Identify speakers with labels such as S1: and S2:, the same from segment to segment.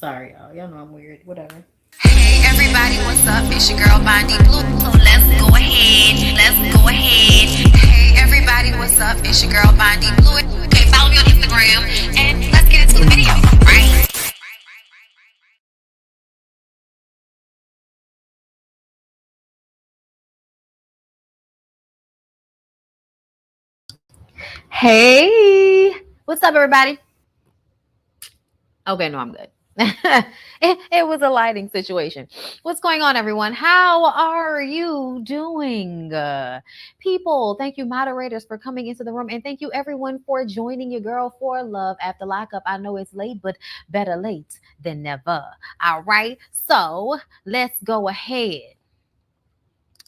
S1: Sorry, y'all. Y'all know I'm weird. Whatever.
S2: Hey everybody, what's up? It's your girl BondyBlue. So let's go ahead. Let's go ahead. Hey everybody, what's up? It's your girl BondyBlue. Okay, follow me on Instagram and let's get into the video. Right.
S1: Hey, what's up, everybody? Okay, no, I'm good. It was a lighting situation. What's going on, everyone? How are you doing? People, thank you, moderators, for coming into the room. And thank you, everyone, for joining your girl for love after lockup. I know it's late, but better late than never. All right. So let's go ahead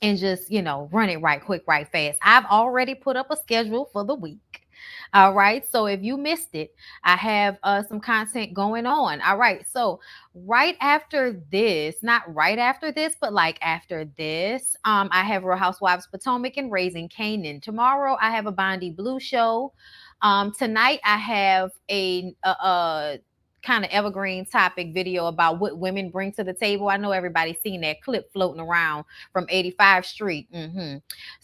S1: and just, run it right quick, right fast. I've already put up a schedule for the week. All right. So if you missed it, I have some content going on. All right. So right after this, not right after this, but like after this, I have Real Housewives Potomac and Raising Canaan. Tomorrow, I have a BondyBlue show. Tonight, I have a kind of evergreen topic video about what women bring to the table. I know everybody's seen that clip floating around from 85th Street.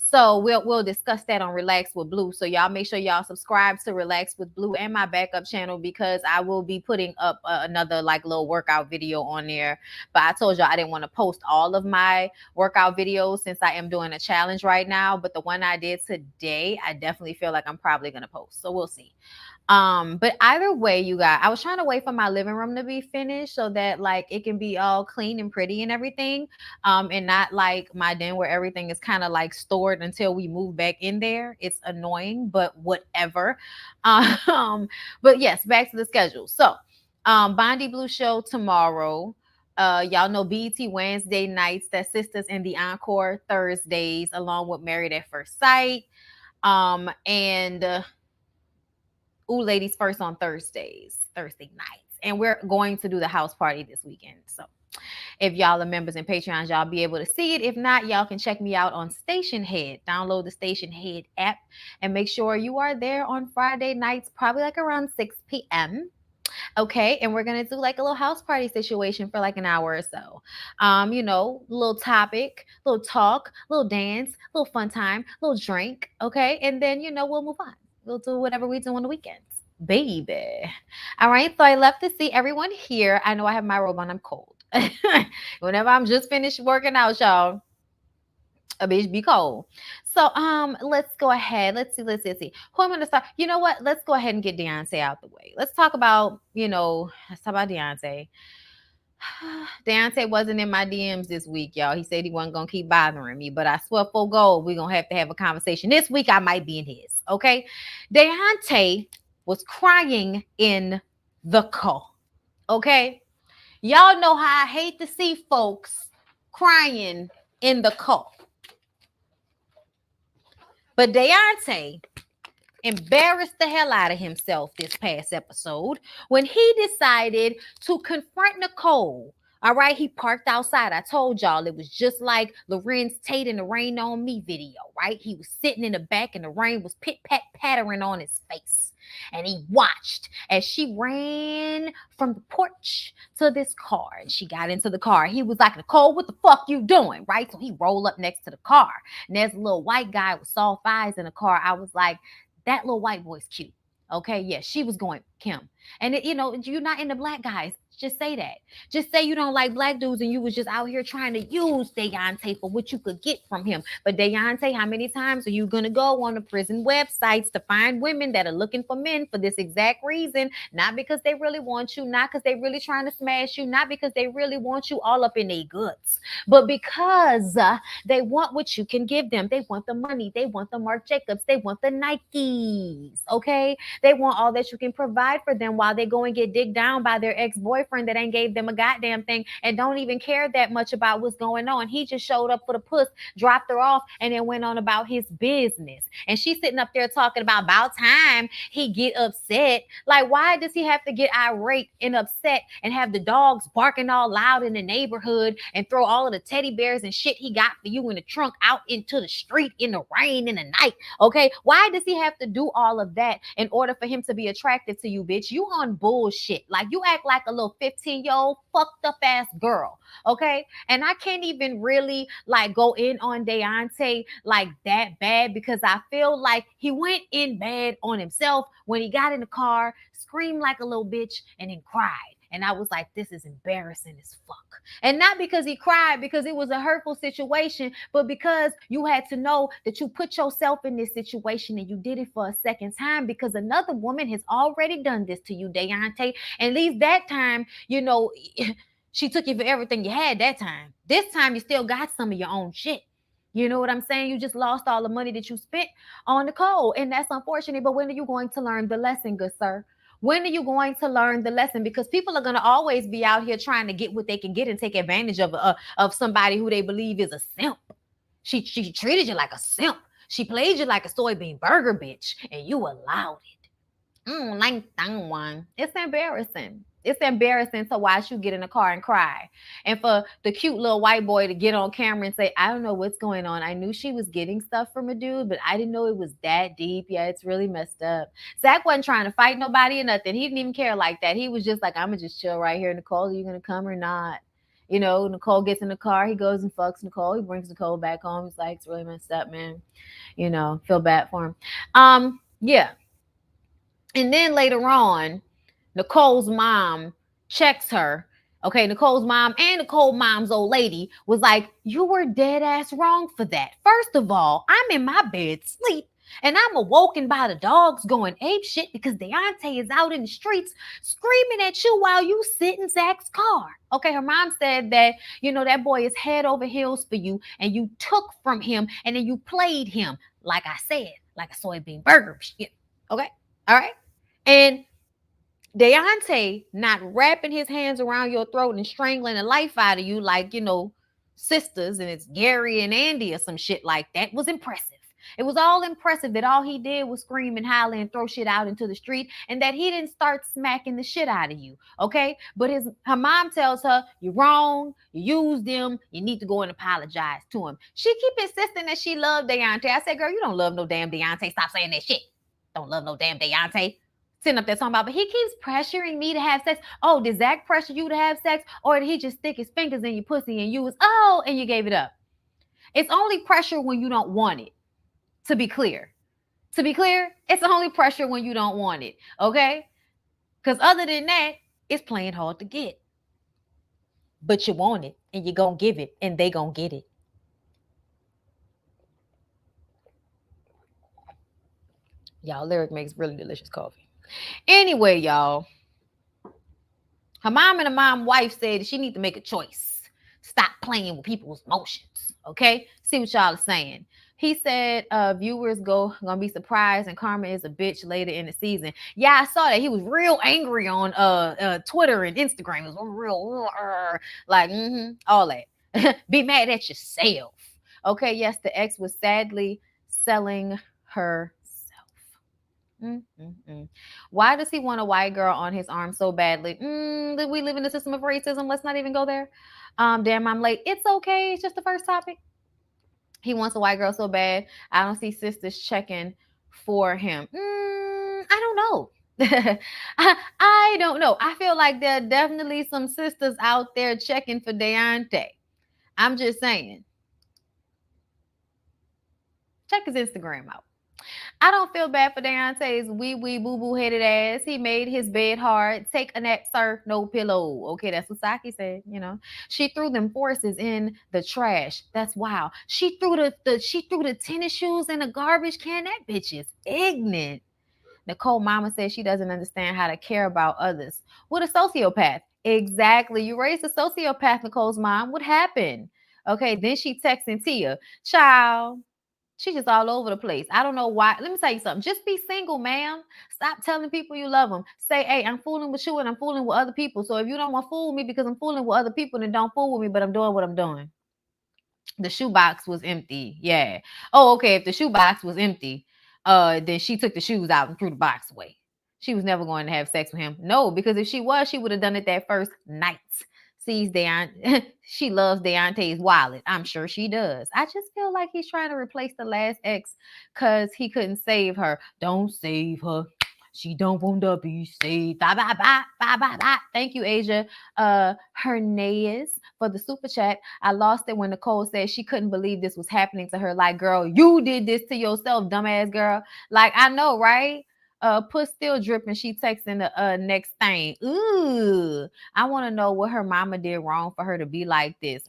S1: So we'll discuss that on Relax with Blue. So y'all make sure y'all subscribe to Relax with Blue and my backup channel, because I will be putting up another like little workout video on there. But I told y'all I didn't want to post all of my workout videos since I am doing a challenge right now. But the one I did today, I definitely feel like I'm probably gonna post. So we'll see. But either way, you guys, I was trying to wait for my living room to be finished so that like it can be all clean and pretty and everything. And not like my den where everything is kind of like stored until we move back in there. It's annoying, but whatever. Um, but yes, back to the schedule. So, BondyBlue show tomorrow. Y'all know BET Wednesday nights, that Sisters in the Encore Thursdays, along with Married at First Sight. And Ooh Ladies First on Thursday nights. And we're going to do the house party this weekend. So if y'all are members and Patreons, y'all be able to see it. If not, y'all can check me out on Station Head. Download the Station Head app and make sure you are there on Friday nights, probably like around 6 p.m. Okay, and we're gonna do like a little house party situation for like an hour or so. Little topic, little talk, little dance, little fun time, little drink. Okay, and then we'll move on. We'll do whatever we do on the weekends, baby. All right, so I left to see everyone here. I know I have my robe on. I'm cold. Whenever I'm just finished working out, y'all, a bitch be cold. So let's go ahead. Let's see. Who I'm gonna start? You know what? Let's go ahead and get Deontay out the way. Let's talk about Deontay. Deontay wasn't in my DMs this week, y'all. He said he wasn't gonna keep bothering me, but I swear for gold, we're gonna have to have a conversation. This week I might be in his. Okay. Deontay was crying in the car. Okay. Y'all know how I hate to see folks crying in the car. But Deontay embarrassed the hell out of himself this past episode when he decided to confront Nicole. All right, he parked outside. I told y'all it was just like Lorenz Tate in the Rain on Me video, right? He was sitting in the back and the rain was pattering on his face. And he watched as she ran from the porch to this car, and she got into the car. He was like, Nicole, what the fuck you doing? Right? So he rolled up next to the car. And there's a little white guy with soft eyes in the car. I was like, that little white boy's cute. Okay, yeah, she was going Kim. And you're not into black guys. Just say that. Just say you don't like black dudes and you was just out here trying to use Deontay for what you could get from him. But Deontay, how many times are you going to go on the prison websites to find women that are looking for men for this exact reason? Not because they really want you, not because they really trying to smash you, not because they really want you all up in their guts, but because they want what you can give them. They want the money. They want the Marc Jacobs. They want the Nikes. Okay? They want all that you can provide for them while they go and get digged down by their ex-boyfriend that ain't gave them a goddamn thing and don't even care that much about what's going on. He just showed up for the puss, dropped her off, and then went on about his business. And she's sitting up there talking about time he get upset. Like, why does he have to get irate and upset and have the dogs barking all loud in the neighborhood and throw all of the teddy bears and shit he got for you in the trunk out into the street in the rain in the night? Okay, why does he have to do all of that in order for him to be attracted to you, bitch? You on bullshit. Like you act like a little 15-year-old fucked up ass girl. Okay. And I can't even really like go in on Deontay like that bad because I feel like he went in bad on himself when he got in the car, screamed like a little bitch, and then cried. And I was like, this is embarrassing as fuck. And not because he cried, because it was a hurtful situation, but because you had to know that you put yourself in this situation and you did it for a second time because another woman has already done this to you, Deontay. And at least that time, she took you for everything you had that time. This time, you still got some of your own shit. You know what I'm saying? You just lost all the money that you spent on Nicole. And that's unfortunate. But when are you going to learn the lesson, good sir? When are you going to learn the lesson? Because people are going to always be out here trying to get what they can get and take advantage of somebody who they believe is a simp. She treated you like a simp. She played you like a soybean burger bitch, and you allowed it. Like that one. It's embarrassing. It's embarrassing to watch you get in the car and cry. And for the cute little white boy to get on camera and say, I don't know what's going on. I knew she was getting stuff from a dude, but I didn't know it was that deep. Yeah, it's really messed up. Zach wasn't trying to fight nobody or nothing. He didn't even care like that. He was just like, I'm going to just chill right here. Nicole, are you going to come or not? Nicole gets in the car. He goes and fucks Nicole. He brings Nicole back home. He's like, it's really messed up, man. Feel bad for him. Yeah. And then later on, Nicole's mom checks her. Okay, Nicole's mom and Nicole's mom's old lady was like, you were dead ass wrong for that. First of all, I'm in my bed sleep and I'm awoken by the dogs going ape shit because Deontay is out in the streets screaming at you while you sit in Zach's car. Okay, her mom said that, that boy is head over heels for you and you took from him and then you played him, like I said, like a soybean burger. Okay, all right. And Deontay not wrapping his hands around your throat and strangling the life out of you like, sisters and it's Gary and Andy or some shit like that was impressive. It was all impressive that all he did was scream and holler and throw shit out into the street and that he didn't start smacking the shit out of you. Okay. But her mom tells her, you're wrong. You used him. You need to go and apologize to him. She keep insisting that she loved Deontay. I said, girl, you don't love no damn Deontay. Stop saying that shit. Don't love no damn Deontay. Sitting up there talking about, but he keeps pressuring me to have sex. Oh, did Zach pressure you to have sex? Or did he just stick his fingers in your pussy and you was, and you gave it up? It's only pressure when you don't want it, to be clear. To be clear, it's only pressure when you don't want it, okay? Because other than that, it's playing hard to get. But you want it, and you're going to give it, and they going to get it. Y'all, Lyric makes really delicious coffee. Anyway, y'all, her mom and her mom's wife said she need to make a choice. Stop playing with people's emotions. Okay? See what y'all are saying. He said viewers gonna be surprised and Karma is a bitch later in the season. Yeah, I saw that. He was real angry on Twitter and Instagram. It was real like all that. Be mad at yourself. Okay, yes, the ex was sadly selling her. Why does he want a white girl on his arm so badly? Did we live in a system of racism? Let's not even go there. Damn, I'm late. It's okay. It's just the first topic. He wants a white girl so bad. I don't see sisters checking for him. I don't know. I don't know. I feel like there are definitely some sisters out there checking for Deontay. I'm just saying. Check his Instagram out. I don't feel bad for Deontay's wee boo boo headed ass. He made his bed hard. Take a nap, sir. No pillow. Okay, that's what Saki said. She threw them forces in the trash. That's wow. She threw the tennis shoes in the garbage can. That bitch is ignorant. Nicole mama said she doesn't understand how to care about others. What a sociopath. Exactly. You raised a sociopath, Nicole's mom. What happened? Okay, then she texting Tia. Child. She's just all over the place. I don't know why. Let me tell you something. Just be single, ma'am. Stop telling people you love them. Say, hey, I'm fooling with you and I'm fooling with other people. So if you don't want to fool me because I'm fooling with other people, then don't fool with me, but I'm doing what I'm doing. The shoebox was empty. Yeah. Oh, okay. If the shoebox was empty, then she took the shoes out and threw the box away. She was never going to have sex with him. No, because if she was, she would have done it that first night. Sees she loves Deontay's wallet. I'm sure she does. I just feel like he's trying to replace the last ex because he couldn't save her. Don't save her. She don't want to be saved. Bye, bye, bye, bye, bye, bye. Thank you, Asia. Hernandez for the super chat. I lost it when Nicole said she couldn't believe this was happening to her. Like, girl, you did this to yourself, dumbass girl. Like, I know, right? Put still dripping. She texting the next thing. Ooh, I want to know what her mama did wrong for her to be like this.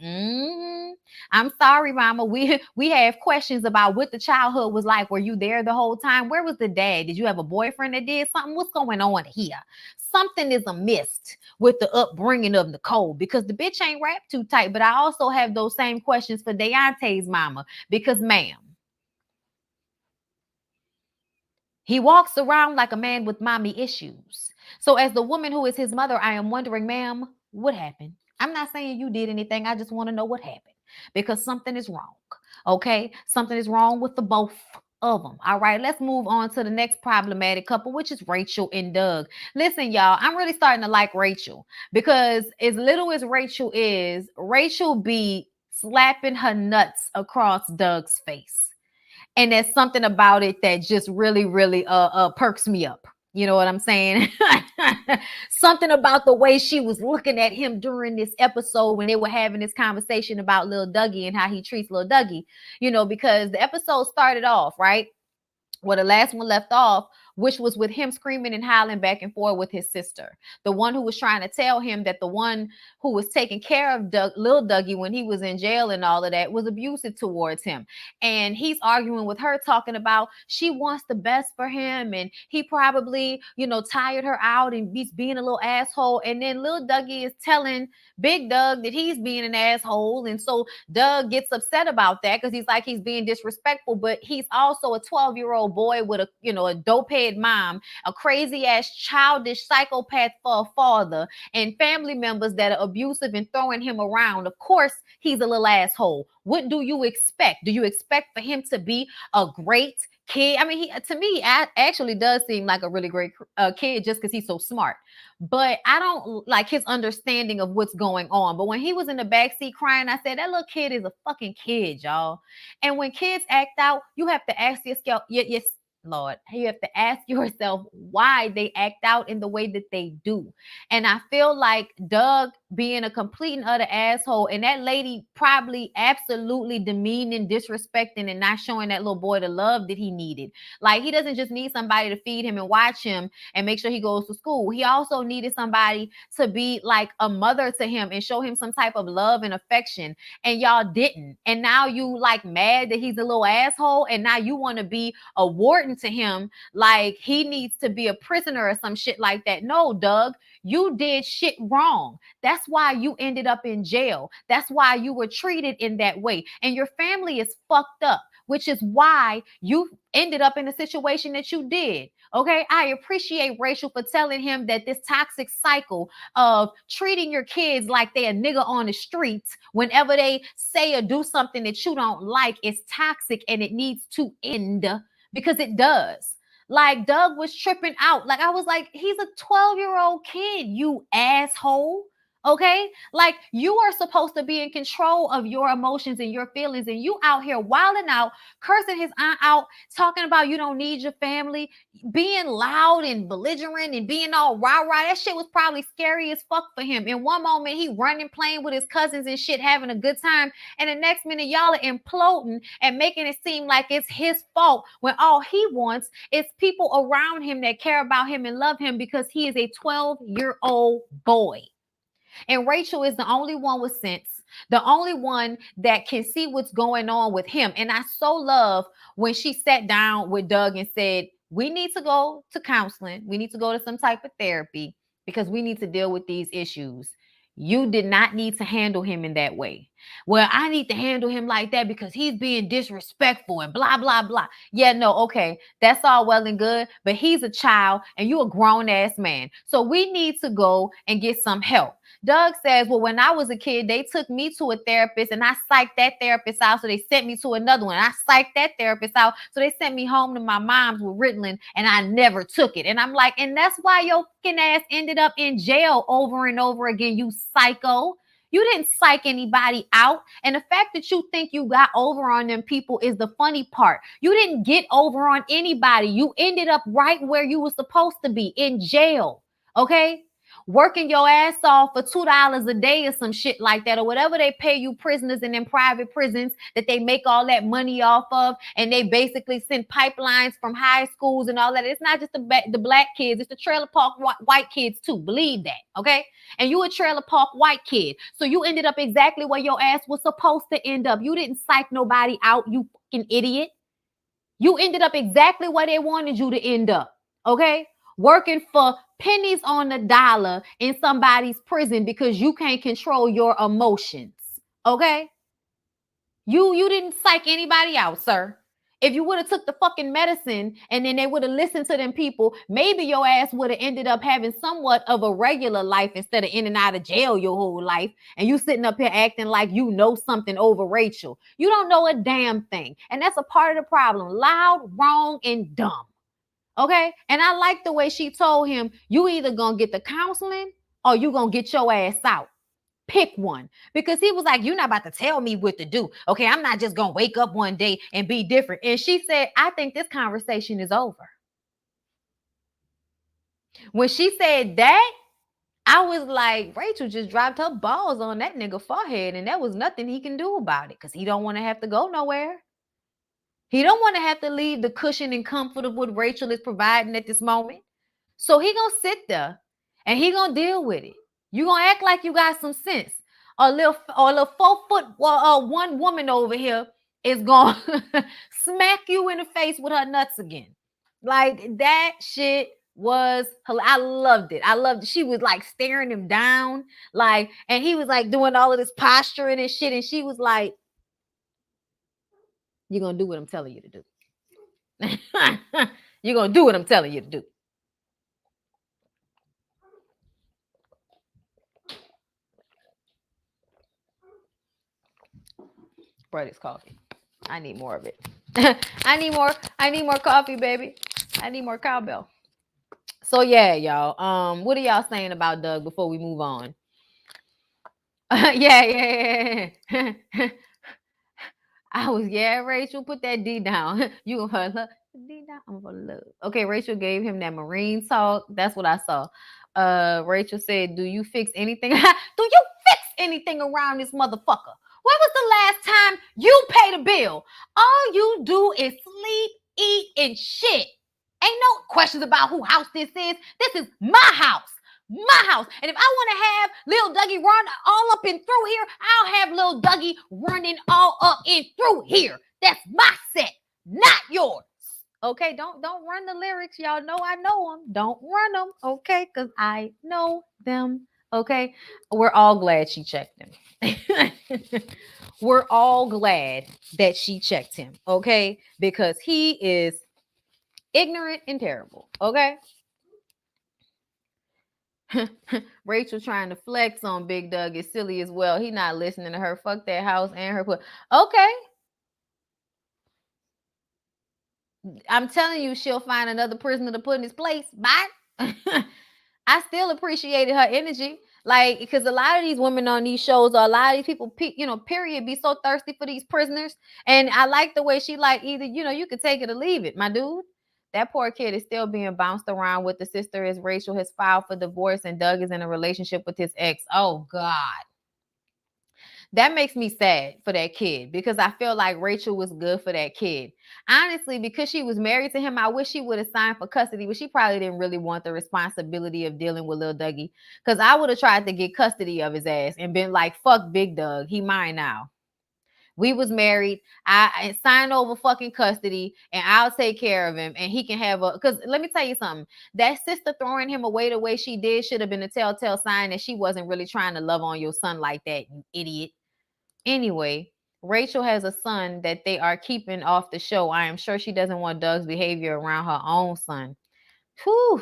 S1: I'm sorry, mama. We have questions about what the childhood was like. Were you there the whole time? Where was the dad? Did you have a boyfriend that did something? What's going on here? Something is amiss with the upbringing of Nicole because the bitch ain't wrapped too tight. But I also have those same questions for Deontay's mama because, ma'am, he walks around like a man with mommy issues. So, as the woman who is his mother, I am wondering, ma'am, what happened? I'm not saying you did anything. I just want to know what happened because something is wrong. Okay? Something is wrong with the both of them. All right, let's move on to the next problematic couple, which is Rachel and Doug. Listen, y'all, I'm really starting to like Rachel because as little as Rachel is, Rachel be slapping her nuts across Doug's face. And there's something about it that just really perks me up. You know what I'm saying? Something about the way she was looking at him during this episode when they were having this conversation about Lil Dougie and how he treats Lil Dougie. You know, because the episode started off, right? Well, the last one left off, which was with him screaming and howling back and forth with his sister. The one who was trying to tell him that the one who was taking care of Lil Dougie when he was in jail and all of that was abusive towards him. And he's arguing with her, talking about she wants the best for him. And he probably, you know, tired her out and he's being a little asshole. And then Lil Dougie is telling Big Doug that he's being an asshole. And so Doug gets upset about that because he's like, he's being disrespectful, but he's also a 12-year-old boy with a, you know, a dope-head mom, a crazy-ass childish psychopath for a father, and family members that are abusive and throwing him around. Of course, he's a little asshole. What do you expect? Do you expect for him to be a great kid? I mean, he, to me, actually does seem like a really great kid just because he's so smart. But I don't like his understanding of what's going on. But when he was in the backseat crying, I said, that little kid is a fucking kid, y'all. And when kids act out, you have to ask yourself, yes, Lord, you have to ask yourself why they act out in the way that they do. And I feel like Doug being a complete and utter asshole, and that lady probably absolutely demeaning, disrespecting, and not showing that little boy the love that he needed. Like, he doesn't just need somebody to feed him and watch him and make sure he goes to school. He also needed somebody to be like a mother to him and show him some type of love and affection. And y'all didn't. And now you like mad that he's a little asshole, and now you want to be a warden to him like he needs to be a prisoner or some shit like that. No, Doug, you did shit wrong. That's why you ended up in jail. That's why you were treated in that way. And your family is fucked up, which is why you ended up in the situation that you did. Okay, I appreciate Rachel for telling him that this toxic cycle of treating your kids like they're a nigga on the streets whenever they say or do something that you don't like is toxic and it needs to end, because it does. Like, Doug was tripping out. Like, I was like, he's a 12-year-old kid, you asshole. Okay, like, you are supposed to be in control of your emotions and your feelings, and you out here wilding out, cursing his aunt out, talking about you don't need your family, being loud and belligerent and being all rah-rah. That shit was probably scary as fuck for him. In one moment, he running, playing with his cousins and shit, having a good time, and the next minute, y'all are imploding and making it seem like it's his fault when all he wants is people around him that care about him and love him because he is a 12-year-old boy. And Rachel is the only one with sense, the only one that can see what's going on with him. And I so love when she sat down with Doug and said, we need to go to counseling. We need to go to some type of therapy because we need to deal with these issues. You did not need to handle him in that way. Well, I need to handle him like that because he's being disrespectful and blah, blah, blah. Yeah, no, okay. That's all well and good, but he's a child and you a grown ass man. So we need to go and get some help. Doug says, well, when I was a kid, they took me to a therapist and I psyched that therapist out. So they sent me to another one. I psyched that therapist out. So they sent me home to my mom's with Ritalin and I never took it. And I'm like, and that's why your fucking ass ended up in jail over and over again, you psycho. You didn't psych anybody out. And the fact that you think you got over on them people is the funny part. You didn't get over on anybody. You ended up right where you were supposed to be, in jail. Okay? Working your ass off for $2 a day or some shit like that, or whatever they pay you prisoners in them private prisons that they make all that money off of, and they basically send pipelines from high schools and all that. It's not just the black kids, it's the trailer park white kids too. Believe that, okay? And you a trailer park white kid, so you ended up exactly where your ass was supposed to end up. You didn't psych nobody out, you fucking idiot. You ended up exactly where they wanted you to end up, okay? Working for pennies on the dollar in somebody's prison because you can't control your emotions, okay? You didn't psych anybody out, sir. If you would have took the fucking medicine and then they would have listened to them people, maybe your ass would have ended up having somewhat of a regular life instead of in and out of jail your whole life. And you sitting up here acting like you know something over Rachel. You don't know a damn thing. And that's a part of the problem. Loud, wrong, and dumb. Okay? And I like the way she told him, you either gonna get the counseling or you gonna get your ass out. Pick one. Because he was like, you're not about to tell me what to do. Okay, I'm not just going to wake up one day and be different. And she said, I think this conversation is over. When she said that, I was like, Rachel just dropped her balls on that nigga forehead, and there was nothing he can do about it because he don't want to have to go nowhere. He don't want to have to leave the cushion and comfort of what Rachel is providing at this moment. So he gonna sit there and he gonna deal with it. You gonna act like you got some sense. A little 4 foot one woman over here is gonna smack you in the face with her nuts again. Like that shit was, I loved it. I loved it. She was like staring him down, like, and he was like doing all of this posturing and shit, and she was like, "You're gonna do what I'm telling you to do. You're gonna do what I'm telling you to do." Brother's coffee. I need more of it. I need more. I need more coffee, baby. I need more cowbell. So yeah, y'all. What are y'all saying about Doug before we move on? Yeah. I was, yeah, Rachel, put that D down. You gonna love D down? I'm gonna love. Okay, Rachel gave him that marine talk. That's what I saw. Rachel said, "Do you fix anything? Do you fix anything around this motherfucker? When was the last time you paid a bill? All you do is sleep, eat, and shit. Ain't no questions about who house this is. This is my house. My house. And if I want to have little Dougie run all up and through here, I'll have little Dougie running all up and through here. That's my set, not yours. Okay, don't run the lyrics. Y'all know I know them. Don't run them, okay? Because I know them. Okay, we're all glad she checked him. We're all glad that she checked him, okay? Because he is ignorant and terrible, okay? Rachel trying to flex on Big Doug is silly as well. He not listening to her. Fuck that house and her put. Okay. I'm telling you, she'll find another prisoner to put in his place. Bye. I still appreciated her energy. Like, because a lot of these women on these shows, or a lot of these people, period, be so thirsty for these prisoners. And I like the way she, like, either, you could take it or leave it, my dude. That poor kid is still being bounced around with the sister as Rachel has filed for divorce and Doug is in a relationship with his ex. Oh, God. That makes me sad for that kid because I feel like Rachel was good for that kid. Honestly, because she was married to him, I wish she would have signed for custody, but she probably didn't really want the responsibility of dealing with Lil Dougie, because I would have tried to get custody of his ass and been like, fuck Big Doug. He mine now. We was married. I signed over fucking custody and I'll take care of him and he can have because let me tell you something. That sister throwing him away the way she did should have been a telltale sign that she wasn't really trying to love on your son like that, you idiot. Anyway, Rachel has a son that they are keeping off the show. I am sure she doesn't want Doug's behavior around her own son. Whew.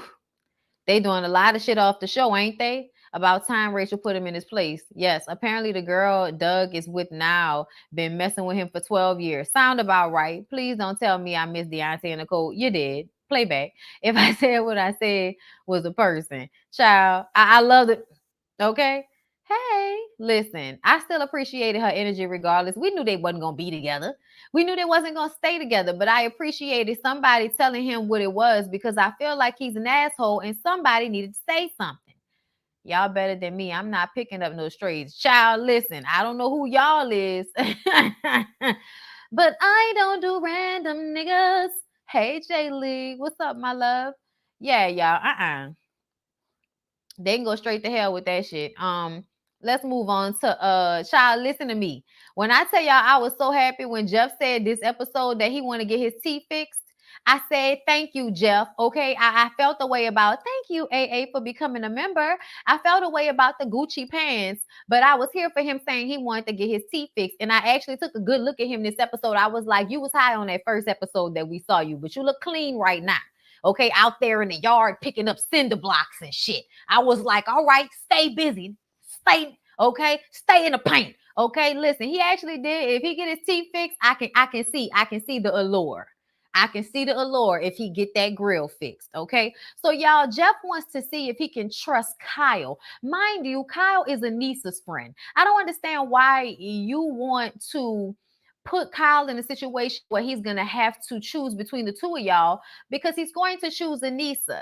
S1: They doing a lot of shit off the show, ain't they? About time Rachel put him in his place. Yes, apparently the girl Doug is with now been messing with him for 12 years. Sound about right. Please don't tell me I missed Deontay and Nicole. You did. Playback. If I said what I said was a person. Child, I love it. Okay. Hey. Listen, I still appreciated her energy regardless. We knew they wasn't gonna be together. We knew they wasn't gonna stay together, but I appreciated somebody telling him what it was because I feel like he's an asshole and somebody needed to say something. Y'all better than me. I'm not picking up no strays. Child, listen, I don't know who y'all is, but I don't do random niggas. Hey, Jay Lee, what's up, my love? Yeah, y'all. They can go straight to hell with that shit. Let's move on to child. Listen to me. When I tell y'all I was so happy when Jeff said this episode that he want to get his teeth fixed. I said, thank you, Jeff. Okay. I felt the way about thank you, AA, for becoming a member. I felt a way about the Gucci pants, but I was here for him saying he wanted to get his teeth fixed. And I actually took a good look at him this episode. I was like, you was high on that first episode that we saw you, but you look clean right now. Okay, out there in the yard picking up cinder blocks and shit. I was like, all right, stay busy. Stay in the paint. Okay, listen, he actually did. If he get his teeth fixed, I can see the allure. I can see the allure if he get that grill fixed. Okay, so y'all, Jeff wants to see if he can trust Kyle. Mind you, Kyle is Anissa's friend. I don't understand why you want to put Kyle in a situation where he's gonna have to choose between the two of y'all because he's going to choose Anissa.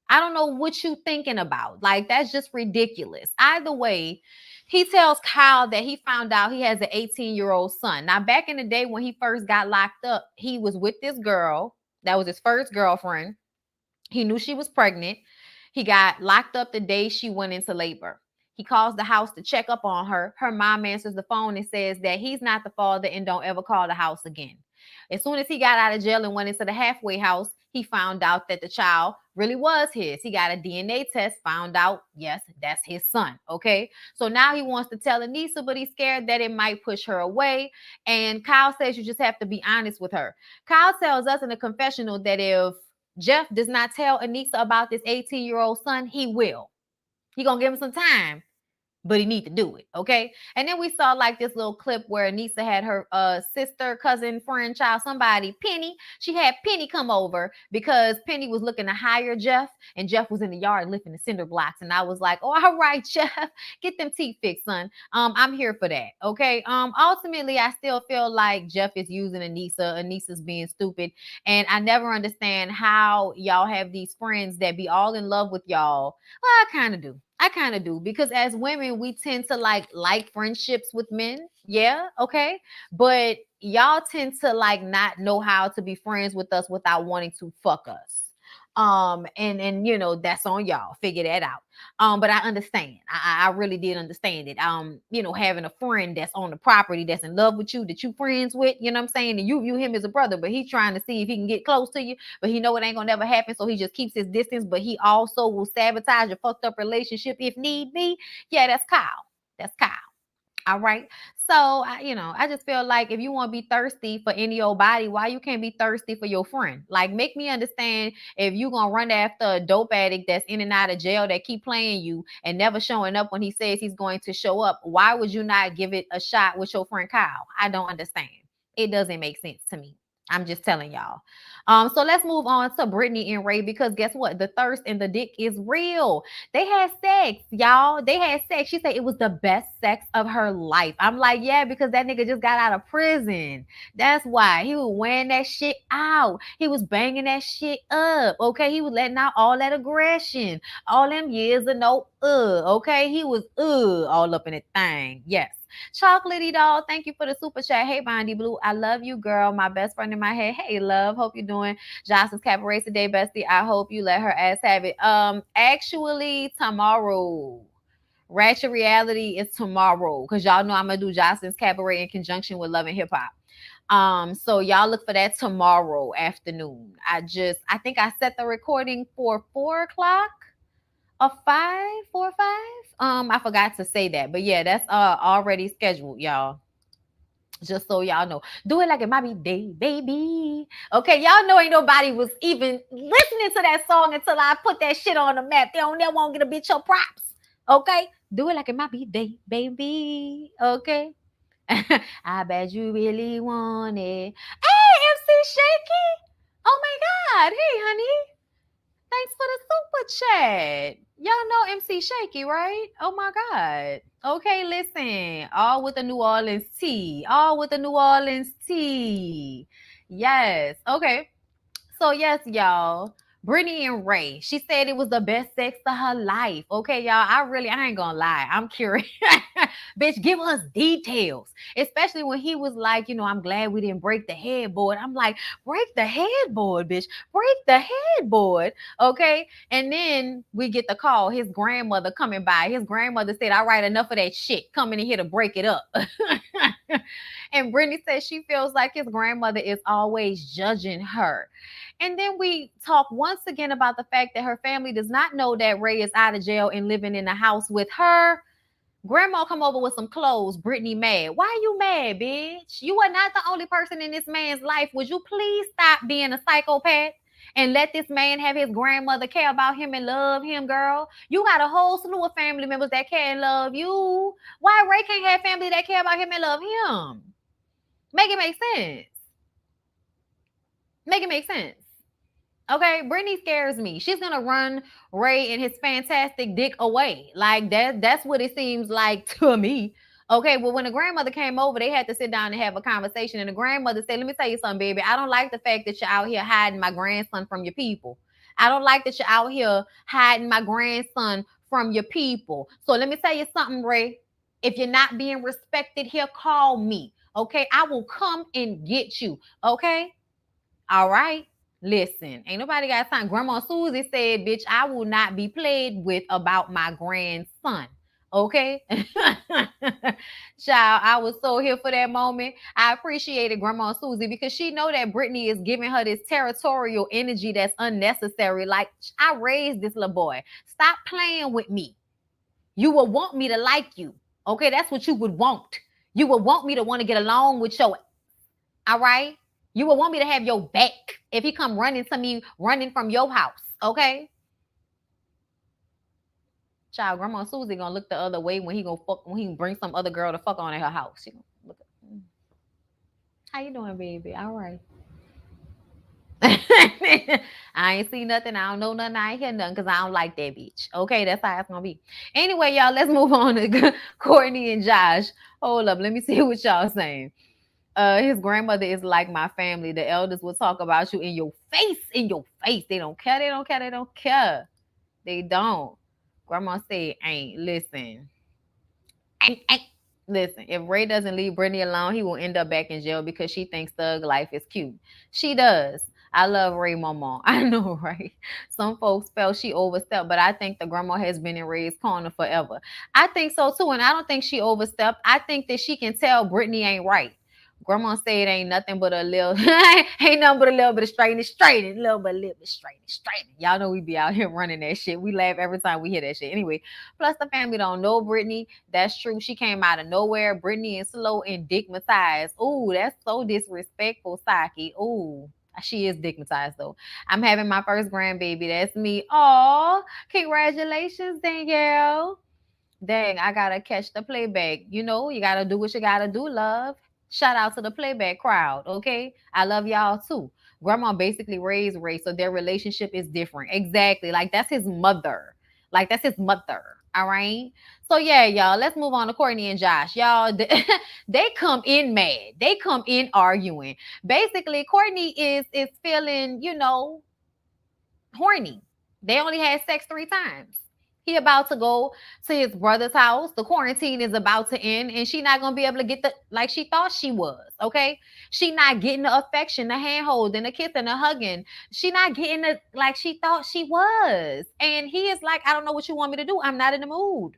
S1: I don't know what you thinking about. Like, that's just ridiculous. Either way, he tells Kyle that he found out he has an 18-year-old son. Now, back in the day when he first got locked up, he was with this girl. That was his first girlfriend. He knew she was pregnant. He got locked up the day she went into labor. He calls the house to check up on her. Her mom answers the phone and says that he's not the father and don't ever call the house again. As soon as he got out of jail and went into the halfway house, he found out that the child really was his. He got a DNA test, found out, yes, that's his son. Okay. So now he wants to tell Anissa, but he's scared that it might push her away. And Kyle says you just have to be honest with her. Kyle tells us in the confessional that if Jeff does not tell Anissa about this 18-year-old son, he will. He gonna give him some time, but he need to do it, okay? And then we saw like this little clip where Anissa had her sister, cousin, friend, child, somebody, Penny. She had Penny come over because Penny was looking to hire Jeff, and Jeff was in the yard lifting the cinder blocks. And I was like, oh, all right, Jeff, get them teeth fixed, son. I'm here for that, okay? Ultimately, I still feel like Jeff is using Anissa. Anissa's being stupid, and I never understand how y'all have these friends that be all in love with y'all. Well, I kind of do because as women, we tend to like friendships with men. Yeah, okay. But y'all tend to like not know how to be friends with us without wanting to fuck us. And you know, that's on y'all. Figure that out. But I understand. I really did understand it. You know, having a friend that's on the property that's in love with you, that you friends with, you know what I'm saying? And you view him as a brother, but he's trying to see if he can get close to you, but he know it ain't gonna never happen. So he just keeps his distance, but he also will sabotage a fucked up relationship if need be. Yeah, that's Kyle. That's Kyle. All right. So, I just feel like if you want to be thirsty for any old body, why you can't be thirsty for your friend? Like, make me understand if you going to run after a dope addict that's in and out of jail that keep playing you and never showing up when he says he's going to show up. Why would you not give it a shot with your friend Kyle? I don't understand. It doesn't make sense to me. I'm just telling y'all. So let's move on to Brittany and Ray because guess what? The thirst and the dick is real. They had sex, y'all. They had sex. She said it was the best sex of her life. I'm like, yeah, because that nigga just got out of prison. That's why he was wearing that shit out. He was banging that shit up. Okay, he was letting out all that aggression, all them years of no okay, he was all up in that thing. Yes. Chocolatey doll, thank you for the super chat. Hey, BondyBlue, I love you, girl. My best friend in my head. Hey, love. Hope you're doing Johnson's Cabaret today, bestie. I hope you let her ass have it. Actually, tomorrow. Ratchet Reality is tomorrow because y'all know I'm gonna do Johnson's Cabaret in conjunction with Love and Hip Hop. So y'all look for that tomorrow afternoon. I think I set the recording for 4 o'clock or 4 or 5. I forgot to say that, but yeah, that's already scheduled, y'all. Just so y'all know, do it like it might be day, baby. Okay, y'all know ain't nobody was even listening to that song until I put that shit on the map. They don't never want to get a bitch your props. Okay, do it like it might be day, baby. Okay, I bet you really want it. Hey, MC Shaky. Oh my God. Hey, honey. Thanks for the super chat. Y'all know MC Shaky, right? Oh my God. Okay, listen. All with the New Orleans tea. All with the New Orleans tea. Yes. Okay. So yes, y'all. Brittany and Ray. She said it was the best sex of her life. Okay, y'all. I ain't gonna lie. I'm curious. Bitch, give us details. Especially when he was like, I'm glad we didn't break the headboard. I'm like, break the headboard, bitch. Break the headboard. Okay. And then we get the call, his grandmother coming by. His grandmother said, all right, enough of that shit. Coming in here to break it up. And Brittany says she feels like his grandmother is always judging her. And then we talk once again about the fact that her family does not know that Ray is out of jail and living in the house with her. Grandma come over with some clothes. Brittany mad. Why you mad, bitch? You are not the only person in this man's life. Would you please stop being a psychopath and let this man have his grandmother care about him and love him, girl? You got a whole slew of family members that care and love you. Why Ray can't have family that care about him and love him? Make it make sense. Make it make sense. Okay, Brittany scares me. She's gonna run Ray and his fantastic dick away. Like that's what it seems like to me. Okay, well, when the grandmother came over, they had to sit down and have a conversation. And the grandmother said, let me tell you something, baby. I don't like the fact that you're out here hiding my grandson from your people. I don't like that you're out here hiding my grandson from your people. So let me tell you something, Ray. If you're not being respected here, call me. Okay, I will come and get you. Okay, all right. Listen, ain't nobody got time. Grandma Susie said, bitch, I will not be played with about my grandson. Okay? Child, I was so here for that moment. I appreciated Grandma Susie because she know that Brittany is giving her this territorial energy that's unnecessary. Like, I raised this little boy. Stop playing with me. You will want me to like you. Okay? That's what you would want. You would want me to want to get along with your, all right? You would want me to have your back if he come running to me, running from your house, okay? Child, Grandma Susie gonna look the other way when he bring some other girl to fuck on at her house. She gonna look at, how you doing, baby? All right. I ain't see nothing. I don't know nothing. I ain't hear nothing because I don't like that bitch. Okay, that's how it's gonna be. Anyway, y'all, let's move on to Courtney and Josh. Hold up, let me see what y'all saying. His grandmother is like my family. The elders will talk about you in your face, in your face. They don't care, they don't care, they don't care. They don't. Grandma said, ain't. Listen. Ain't. Listen, if Ray doesn't leave Brittany alone, he will end up back in jail because she thinks thug life is cute. She does. I love Ray Mama. I know, right? Some folks felt she overstepped, but I think the grandma has been in Ray's corner forever. I think so too, and I don't think she overstepped. I think that she can tell Brittany ain't right. Grandma said ain't nothing but a little, ain't nothing but a little bit of straightening, a little bit straightening. Y'all know we be out here running that shit. We laugh every time we hear that shit. Anyway, plus the family don't know Brittany. That's true. She came out of nowhere. Brittany is slow and digmatized. Ooh, that's so disrespectful, Saki. Ooh. She is digmatized though. I'm having my first grandbaby. That's me. Oh, congratulations, Danielle. Dang, I gotta catch the playback. You gotta do what you gotta do, love. Shout out to the playback crowd, okay? I love y'all too. Grandma basically raised Ray, so their relationship is different. Exactly. Like that's his mother. Like that's his mother. All right. So yeah, y'all, let's move on to Courtney and Josh. Y'all, they come in mad. They come in arguing. Basically, Courtney is feeling, horny. They only had sex 3 times. He about to go to his brother's house. The quarantine is about to end, and she not gonna be able to get the like she thought she was. Okay, she not getting the affection, the handholding, the kissing, the hugging. She not getting it like she thought she was. And he is like, I don't know what you want me to do. I'm not in the mood.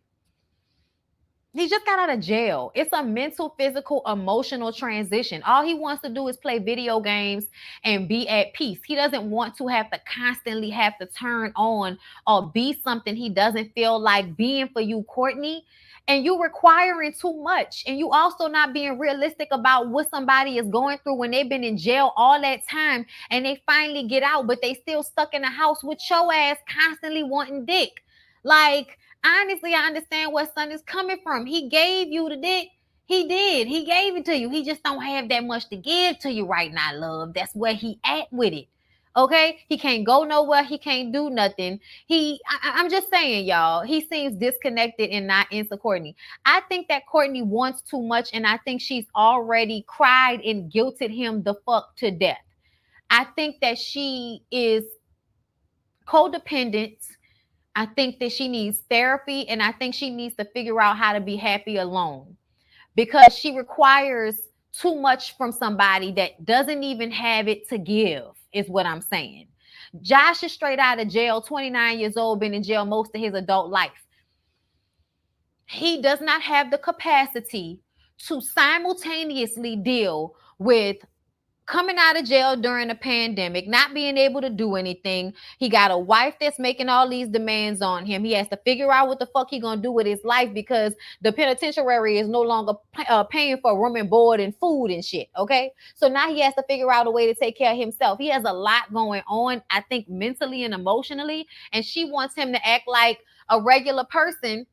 S1: He just got out of jail. It's a mental, physical, emotional transition. All he wants to do is play video games and be at peace. He doesn't want to have to constantly have to turn on or be something he doesn't feel like being for you, Courtney. And you requiring too much. And you also not being realistic about what somebody is going through when they've been in jail all that time and they finally get out, but they still stuck in the house with your ass constantly wanting dick. Like, honestly, I understand where son is coming from. He gave you the dick. He did. He gave it to you. He just don't have that much to give to you right now, love. That's where he at with it. Okay, he can't go nowhere. He can't do nothing. I'm just saying, y'all. He seems disconnected and not into Courtney. I think that Courtney wants too much, and I think she's already cried and guilted him the fuck to death. I think that she is codependent. I think that she needs therapy, and I think she needs to figure out how to be happy alone because she requires too much from somebody that doesn't even have it to give, is what I'm saying. Josh is straight out of jail, 29 years old, been in jail most of his adult life. He does not have the capacity to simultaneously deal with coming out of jail during a pandemic, not being able to do anything. He got a wife that's making all these demands on him. He has to figure out what the fuck he gonna do with his life because the penitentiary is no longer paying for room and board and food and shit. Okay, so now he has to figure out a way to take care of himself. He has a lot going on, I think, mentally and emotionally, and she wants him to act like a regular person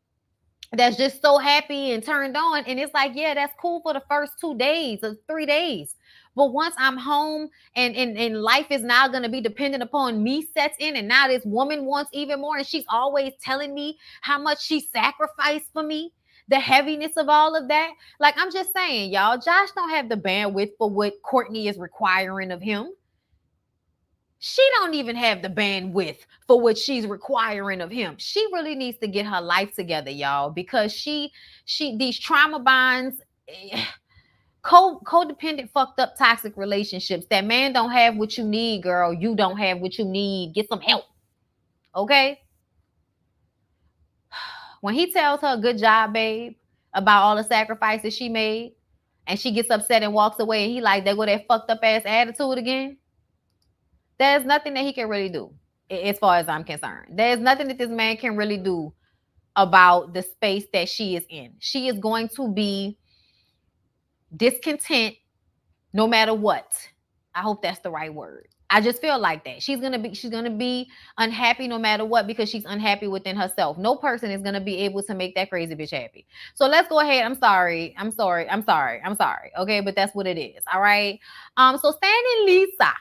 S1: that's just so happy and turned on. And it's like, yeah, that's cool for the first 2 days or 3 days. But once I'm home and life is now going to be dependent upon me sets in, and now this woman wants even more, and she's always telling me how much she sacrificed for me, the heaviness of all of that. Like, I'm just saying, y'all, Josh don't have the bandwidth for what Courtney is requiring of him. She don't even have the bandwidth for what she's requiring of him. She really needs to get her life together, y'all, because she these trauma bonds, codependent, fucked up, toxic relationships. That man don't have what you need, girl. You don't have what you need. Get some help. Okay? When he tells her good job, babe, about all the sacrifices she made, and she gets upset and walks away, and he like, there go that fucked up ass attitude again. There's nothing that he can really do, as far as I'm concerned. There's nothing that this man can really do about the space that she is in. She is going to be discontent no matter what. I hope that's the right word. I just feel like that. She's gonna be unhappy no matter what because she's unhappy within herself. No person is gonna be able to make that crazy bitch happy. So let's go ahead. I'm sorry. Okay, but that's what it is. All right. So Stan and Lisa.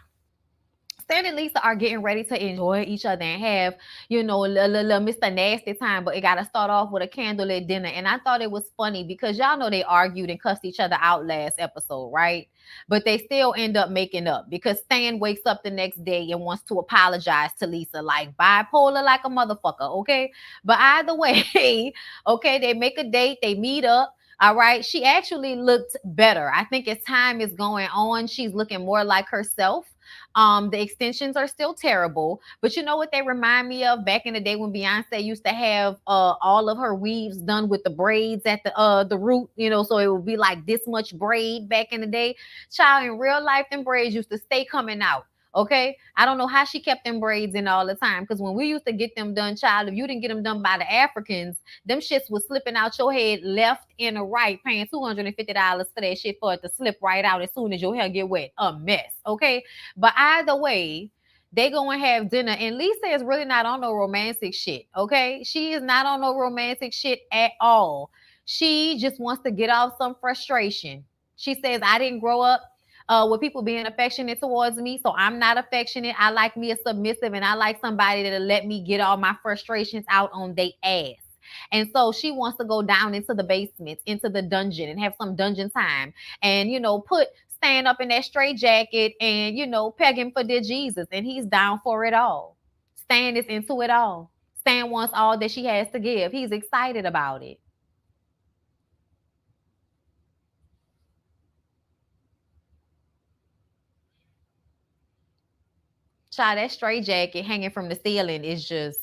S1: Stan and Lisa are getting ready to enjoy each other and have, little Mr. Nasty time, but it got to start off with a candlelit dinner. And I thought it was funny because y'all know they argued and cussed each other out last episode, right? But they still end up making up because Stan wakes up the next day and wants to apologize to Lisa, like bipolar like a motherfucker, okay? But either way, okay, they make a date, they meet up. All right. She actually looked better. I think as time is going on, she's looking more like herself. The extensions are still terrible, but you know what they remind me of? Back in the day when Beyonce used to have all of her weaves done with the braids at the root, so it would be like this much braid back in the day. Child, in real life, them braids used to stay coming out. Okay, I don't know how she kept them braids in all the time because when we used to get them done, child, if you didn't get them done by the Africans, them shits was slipping out your head left and right, paying $250 for that shit for it to slip right out as soon as your hair get wet. A mess. Okay, but either way, they go and have dinner. And Lisa is really not on no romantic shit. Okay, she is not on no romantic shit at all. She just wants to get off some frustration. She says, I didn't grow up with people being affectionate towards me, so I'm not affectionate. I like me a submissive, and I like somebody that'll let me get all my frustrations out on their ass. And so she wants to go down into the basement, into the dungeon, and have some dungeon time, and put Stan up in that straight jacket, and peg him for dear Jesus, and he's down for it all. Stan is into it all. Stan wants all that she has to give. He's excited about it. Child, that straight jacket hanging from the ceiling is just,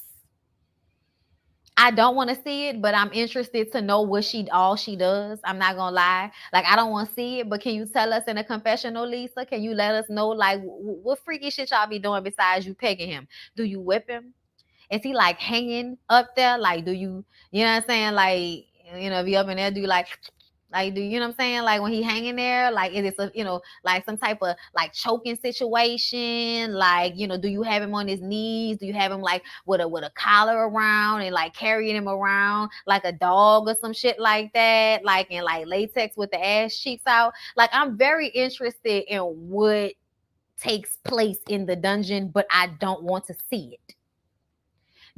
S1: I don't want to see it, but I'm interested to know what all she does. I'm not gonna lie. Like, I don't want to see it, but can you tell us in a confessional, Lisa? Can you let us know, like, what freaky shit y'all be doing besides you pegging him? Do you whip him? Is he like hanging up there? Like, do you know what I'm saying? Like, if you up in there, do you like, do you know what I'm saying? Like when he hanging there, like is it like some type of like choking situation? Like, do you have him on his knees? Do you have him like with a collar around and like carrying him around like a dog or some shit like that? Like in like latex with the ass cheeks out. Like, I'm very interested in what takes place in the dungeon, but I don't want to see it.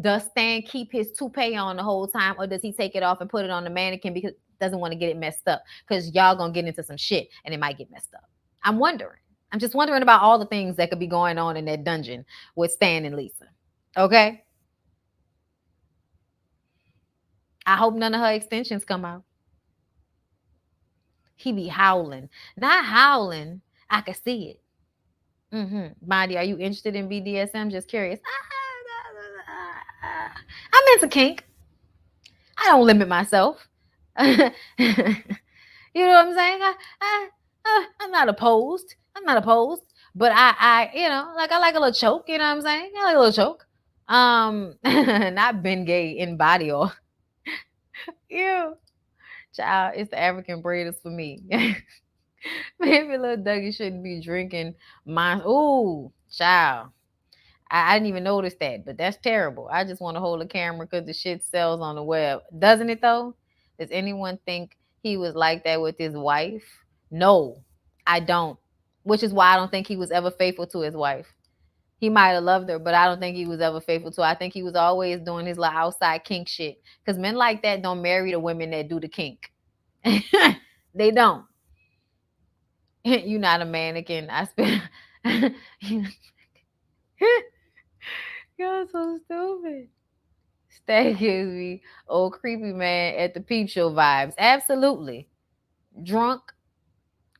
S1: Does Stan keep his toupee on the whole time, or does he take it off and put it on the mannequin because doesn't want to get it messed up? Because y'all gonna get into some shit and it might get messed up. I'm wondering. I'm just wondering about all the things that could be going on in that dungeon with Stan and Lisa. Okay? I hope none of her extensions come out. He be howling. Not howling. I can see it. Bondi, are you interested in BDSM? Just curious. I'm into kink. I don't limit myself. You know what I'm saying? I'm not opposed. I'm not opposed. But like I like a little choke. You know what I'm saying? I like a little choke. Not Bengay in body or ew. Child, it's the African breeders for me. Maybe little Dougie shouldn't be drinking my. Ooh, child. I didn't even notice that, but that's terrible. I just want to hold a camera because the shit sells on the web. Doesn't it though? Does anyone think he was like that with his wife? No, I don't. Which is why I don't think he was ever faithful to his wife. He might have loved her, but I don't think he was ever faithful to her. I think he was always doing his little outside kink shit. Because men like that don't marry the women that do the kink. They don't. You're not a mannequin. I spent. You're so stupid. That gives me old creepy man at the peep show vibes. Absolutely. Drunk,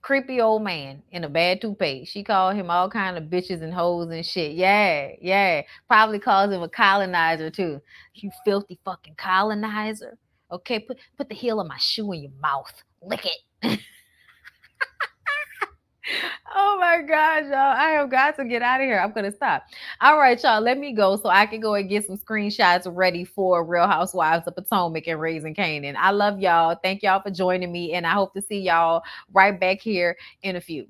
S1: creepy old man in a bad toupee. She called him all kind of bitches and hoes and shit. Yeah. Probably calls him a colonizer too. You filthy fucking colonizer. Okay, put the heel of my shoe in your mouth. Lick it. Oh my gosh, y'all. I have got to get out of here. I'm going to stop. All right, y'all. Let me go so I can go and get some screenshots ready for Real Housewives of Potomac and Raising Canaan. I love y'all. Thank y'all for joining me. And I hope to see y'all right back here in a few.